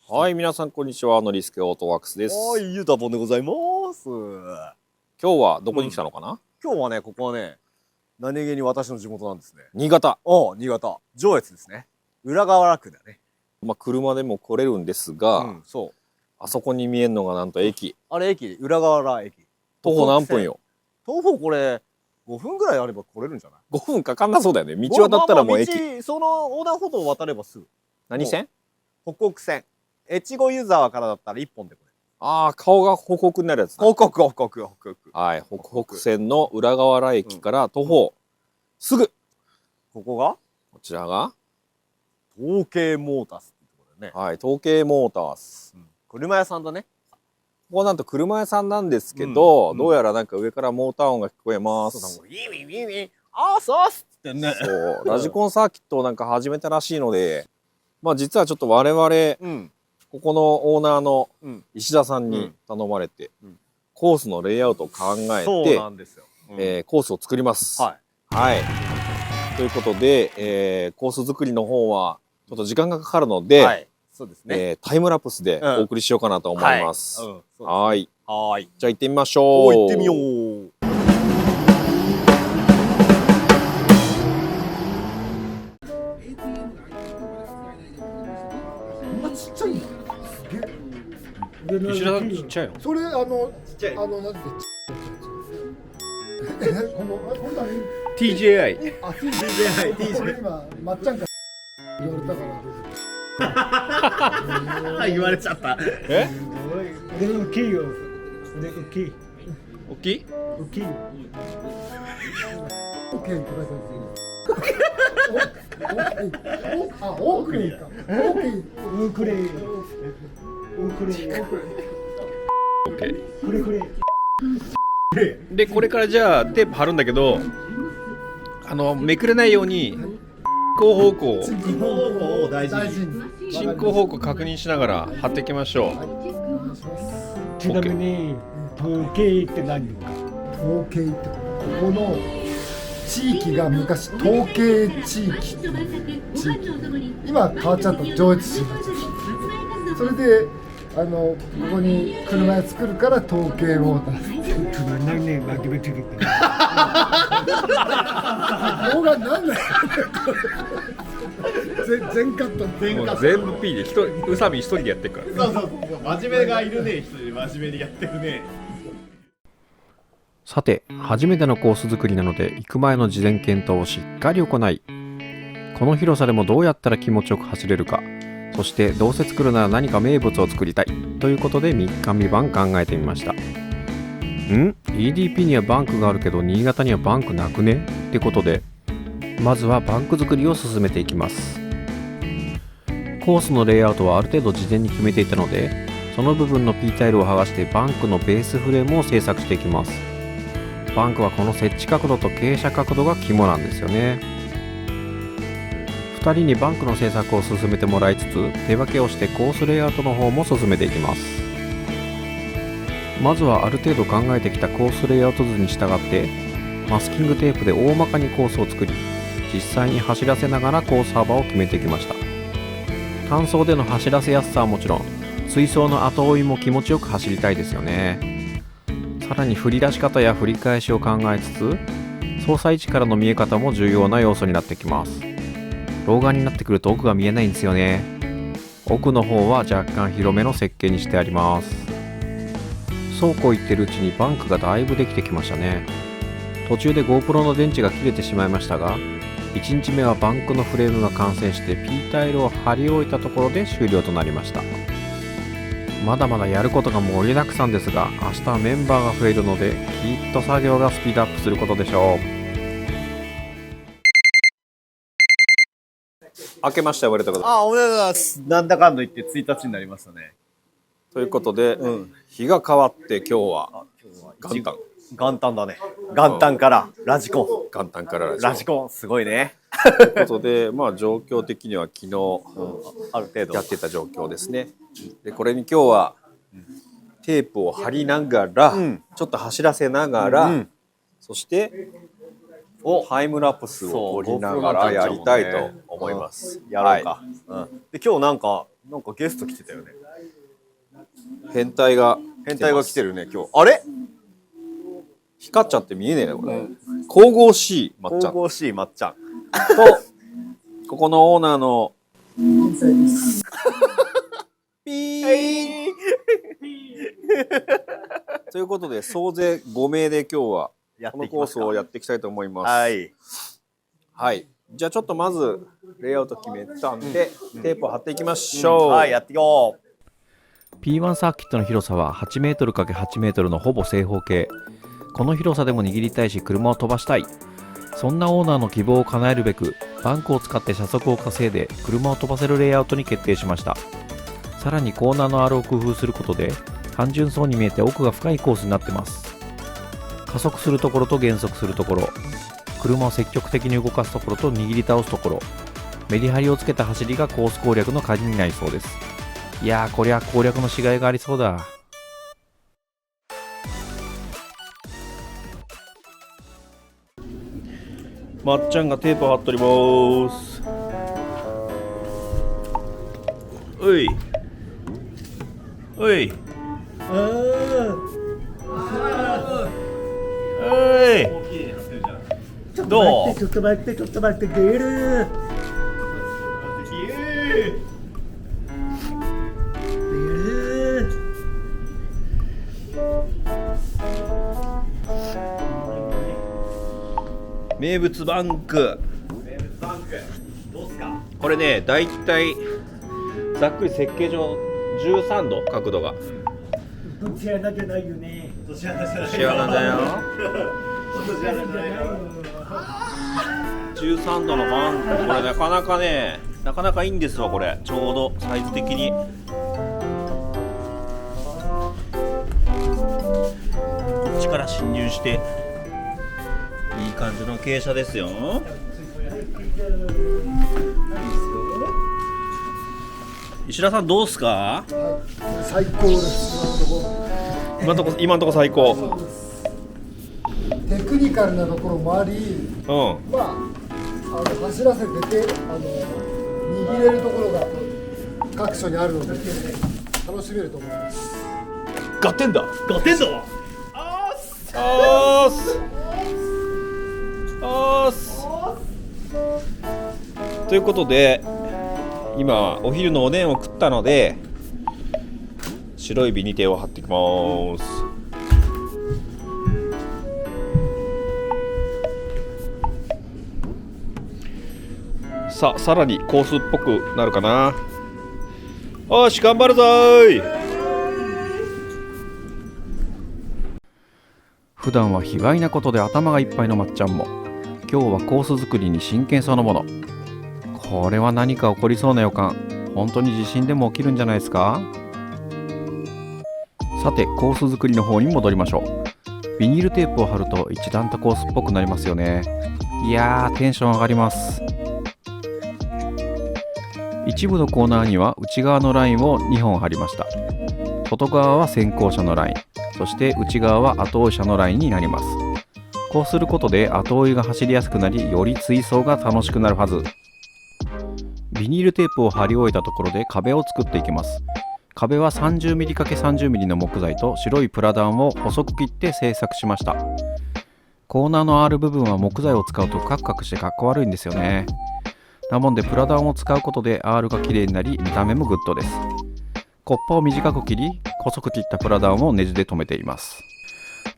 はい、皆さんこんにちは。ノリスケオートワークスです。はい、ゆうたぼんでございます。今日はどこに来たのかな？今日はね、ここはね、何気に私の地元なんですね。新潟。新潟。上越ですね。浦河原区だね。車でも来れるんですが、そう。あそこに見えるのがなんと駅。あれ駅、浦河原駅。徒歩何分よ？徒歩これ、5分ぐらいあれば来れるんじゃない？ 5 分かかんなそうだよね。道渡ったらもう駅。その横断歩道を渡ればすぐ。何線？北国線。越後湯沢からだったら1本で来れる。ああ、顔が北北になるやつだ。北国。はい、北北線の浦河原駅から徒歩すぐ。ここがこちらが東京モータースってところだよね。はい、東京モータース。車屋さんだね。ここなんと車屋さんなんですけど、どうやらなんか上からモーター音が聞こえます。そうだ、ウィーウィーウィーウィー、あーそうっすってね。そう、ラジコンサーキットをなんか始めたらしいので、実はちょっと我々、ここのオーナーの石田さんに頼まれて、コースのレイアウトを考えて、コースを作ります。はい。ということで、コース作りの方はちょっと時間がかかるので、そうですね。タイムラプスでお送りしようかなと思います。はい。じゃあ行ってみましょう。行ってみよう。ちっちゃいんだ。石田さんちっちゃいの？それなんてTJI。あ、TJI。それ今まっちゃんから言われたから。言われちゃった。え？大きいよ。大きい。大きい？大きいよ。オッケーって書いてある。オークレイか。オークレイ。でこれからじゃあテープ貼るんだけど、めくれないように進行方向を大事に。進行方向確認しながら貼っていきましょう。ちなみに統計って何か？統計ってここの地域が昔統計地域って地域、今変わっちゃった上越市になっちゃった。それでここに車屋作るから統計モーター。何年巻き目つけてる？動画なんない。全カット。もう全部 P で宇佐美一人でやってるから。そう真面目がいるね。一人で真面目にやってるね。さて、初めてのコース作りなので行く前の事前検討をしっかり行い、この広さでもどうやったら気持ちよく走れるか、そしてどうせ作るなら何か名物を作りたいということで3日3晩考えてみました。EDP にはバンクがあるけど新潟にはバンクなくねってことで、まずはバンク作りを進めていきます。コースのレイアウトはある程度事前に決めていたので、その部分の P タイルを剥がしてバンクのベースフレームを製作していきます。バンクはこの設置角度と傾斜角度が肝なんですよね。2人にバンクの製作を進めてもらいつつ、手分けをしてコースレイアウトの方も進めていきます。まずはある程度考えてきたコースレイアウト図に従ってマスキングテープで大まかにコースを作り、実際に走らせながらコース幅を決めていきました。単走での走らせやすさはもちろん、追走の後追いも気持ちよく走りたいですよね。さらに振り出し方や振り返しを考えつつ、操作位置からの見え方も重要な要素になってきます。老眼になってくると奥が見えないんですよね。奥の方は若干広めの設計にしてあります。そうこう言ってるうちにバンクがだいぶできてきましたね。途中で GoPro の電池が切れてしまいましたが、1日目はバンクのフレームが完成して P タイルを貼り終えたところで終了となりました。まだまだやることが盛りだくさんですが、明日はメンバーが増えるのできっと作業がスピードアップすることでしょう。明けましておめでとうございます。おめでとうございます。なんだかんだ言って1日になりましたね。ということで、日が変わって今日は元旦だね。元旦からラジコン。元旦からラジコンすごいね。ということで、状況的には昨日ある程度やってた状況ですね。でこれに今日はテープを貼りながら、ちょっと走らせながら、そしてタイムラプスを撮りながらやりたいと思います。やろうか。で今日なんかなんかゲスト来てたよね。変態が変態が来てるね、今日。あれ光っちゃって見えねえねこれ。神々しいまっちゃんと、神々しいまっちゃん。ここのオーナーの現在ですピーということで総勢5名で今日はやっこのていきますか。コースをやっていきたいと思います。はい。はい。じゃあちょっとまずレイアウト決めたんで、テープを貼っていきましょう。はい、やっていこう。 P1 サーキットの広さは 8m×8m のほぼ正方形。この広さでも握りたいし車を飛ばしたい。そんなオーナーの希望を叶えるべくバンクを使って車速を稼いで車を飛ばせるレイアウトに決定しました。さらにコーナーの R を工夫することで単純そうに見えて奥が深いコースになってます。加速するところと減速するところ、車を積極的に動かすところと握り倒すところ、メリハリをつけた走りがコース攻略の鍵になりそうです。いやー、こりゃ攻略のしがいがありそうだ。まっちゃんがテープ貼っとります。おいおいおい、どう？ちょっと待って、ちょっと待って、出る。名物バンク。どうすか。これね、だいたいざっくり設計上13度角度が。どちらなんじゃないよね。どちらだじゃない。幸せだよ。どちらだじゃないよ。 13度のバンク、これなかなかね、なかなかいいんですわ。これちょうどサイズ的にこっちから侵入していい感じの傾斜ですよ。石田さんどうすか？最高です今のとこ最高。テクニカルなところもあり、うん。まあ、走らせてて握れるところが各所にあるので楽しめると思います。ガテンだ。ガテンだ。おーす。おーす。ということで今お昼のおでんを食ったので白いビニテを貼っていきます。さあさらにコースっぽくなるかな。よし頑張るぞーい。普段は卑猥なことで頭がいっぱいのまっちゃんも今日はコース作りに真剣そのもの。これは何か起こりそうな予感。本当に地震でも起きるんじゃないですか。さてコース作りの方に戻りましょう。ビニールテープを貼ると一段とコースっぽくなりますよね。いやーテンション上がります。一部のコーナーには内側のラインを2本貼りました。外側は先行車のライン、そして内側は後追い車のラインになります。こうすることで後追いが走りやすくなり、より追走が楽しくなるはず。ビニールテープを貼り終えたところで壁を作っていきます。壁は 30mm×30mm の木材と白いプラダンを細く切って製作しました。コーナーの R 部分は木材を使うとカクカクしてかっこ悪いんですよね。なもんでプラダンを使うことで R が綺麗になり見た目もグッドです。コッパを短く切り細く切ったプラダンをネジで留めています。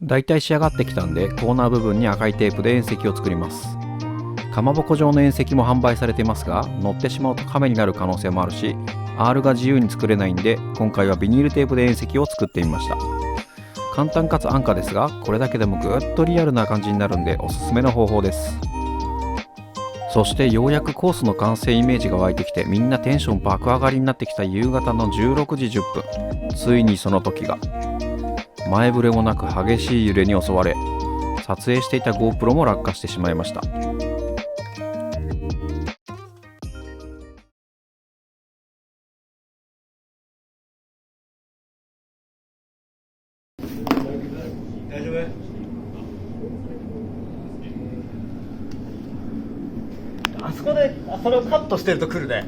だいたい仕上がってきたんでコーナー部分に赤いテープで縁石を作ります。かまぼこ状の縁石も販売されていますが乗ってしまうと亀になる可能性もあるし R が自由に作れないんで今回はビニールテープで縁石を作ってみました。簡単かつ安価ですがこれだけでもぐっとリアルな感じになるんでおすすめの方法です。そしてようやくコースの完成イメージが湧いてきてみんなテンション爆上がりになってきた夕方の16時10分、ついにその時が。前触れもなく激しい揺れに襲われ撮影していた GoPro も落下してしまいました。大丈夫？あそこでそれをカットしてると来るね。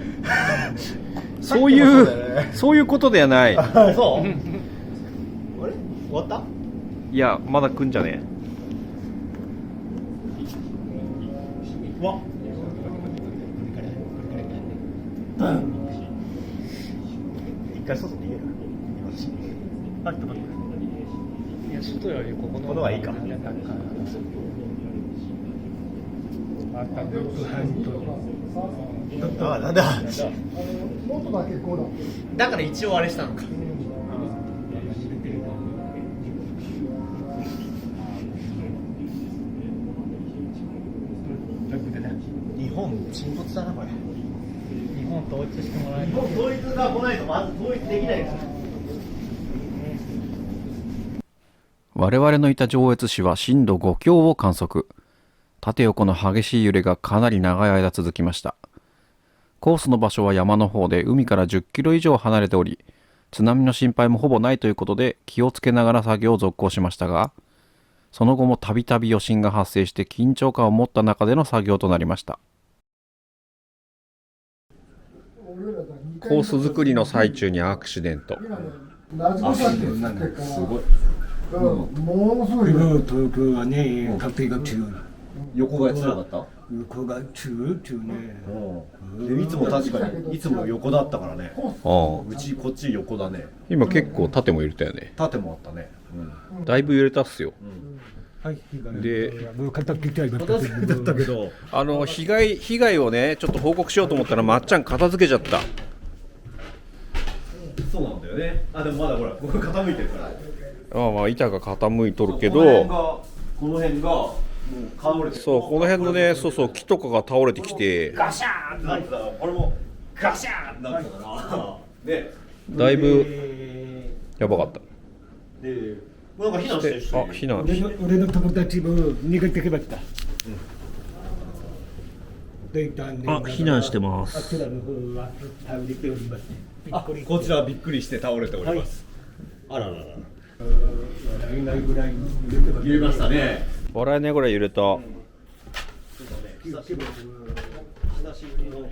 そういうことではない。そうあれ終わった？いや、まだ来んじゃねうわ一回外逃げる。あ、ちょっと待って。いや、外よりここのこのがいいか。あったブックハント。あ、なんだ。もっとだけこうだ。だから一応あれしたのか。日本沈没だなこれ。日本統一してもらえる。日本統一が来ないとまず統一できないから。我々のいた上越市は震度5強を観測。縦横の激しい揺れがかなり長い間続きました。コースの場所は山の方で海から10キロ以上離れており、津波の心配もほぼないということで気をつけながら作業を続行しましたが、その後もたびたび余震が発生して緊張感を持った中での作業となりました。コース作りの最中にアクシデント。ラジコさんって言ってからすごい、ものすごい東京はね、風が強い。横が強かった？横が強いね。でいつも確かにいつも横だったからね。ああ、うちこっち横だね。今結構縦も揺れたよね。縦もあったね。だいぶ揺れたっすよ。で、もう片付けてありましただったけど、被害をね、ちょっと報告しようと思ったらまっちゃん片付けちゃった。そうなんだよね。あ、でもまだほらここ傾いてるから。まあ板が傾いとるけこのど、辺がもう倒れてる。そう、この辺のね、そう木とかが倒れてきて、ガシャーンってなってたから、これもガシャーンってなってたからで、だいぶやばかった。で、なんか避難してる人いる。避難俺の友達も逃げてきました。避難してます。あちらの方は倒れております。あ、こちらはびっくりして倒れております。あららら。笑えないぐらい揺れてます。揺れましたね。笑えないぐらい揺れた。久しぶりの。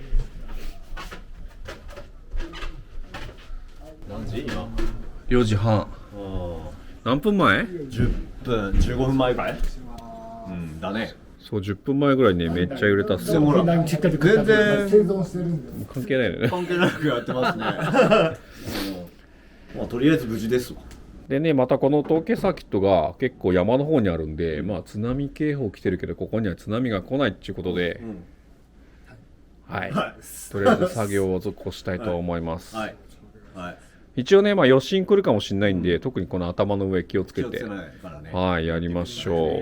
何時今4時半。何分前？10分、15分前ぐらい？うんだね。そう、10分前ぐらいにね、めっちゃ揺れたっすよ。ほら全然生存してるんで関係ないよね。関係なくやってますね。まあとりあえず無事ですわ。でね、またこの東慶サーキットが結構山の方にあるんで、まあ津波警報来てるけどここには津波が来ないっていうことで、はい、とりあえず作業を続行したいと思います。はいはい。一応ね、まあ余震来るかもしれないんで、特にこの頭の上気をつけて、はい、やりましょう。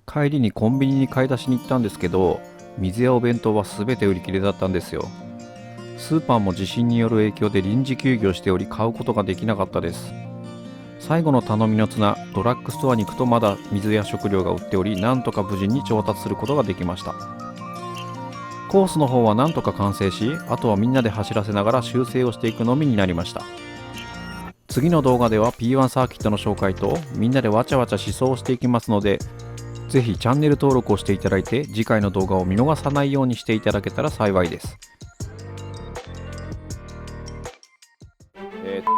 帰りにコンビニに買い出しに行ったんですけど、水やお弁当は全て売り切れだったんですよ。スーパーも地震による影響で臨時休業しており買うことができなかったです。最後の頼みの綱、ドラッグストアに行くとまだ水や食料が売っており、なんとか無事に調達することができました。コースの方はなんとか完成し、あとはみんなで走らせながら修正をしていくのみになりました。次の動画では P1 サーキットの紹介とみんなでわちゃわちゃ思想していきますので、ぜひチャンネル登録をしていただいて次回の動画を見逃さないようにしていただけたら幸いです。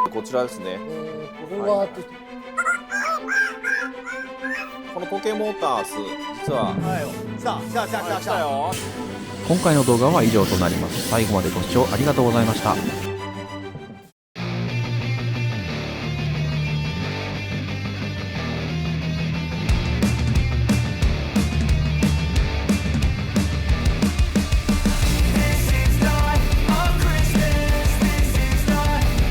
こちらですね。ここはこの時計モータース、実は今回の動画は以上となります。最後までご視聴ありがとうございました。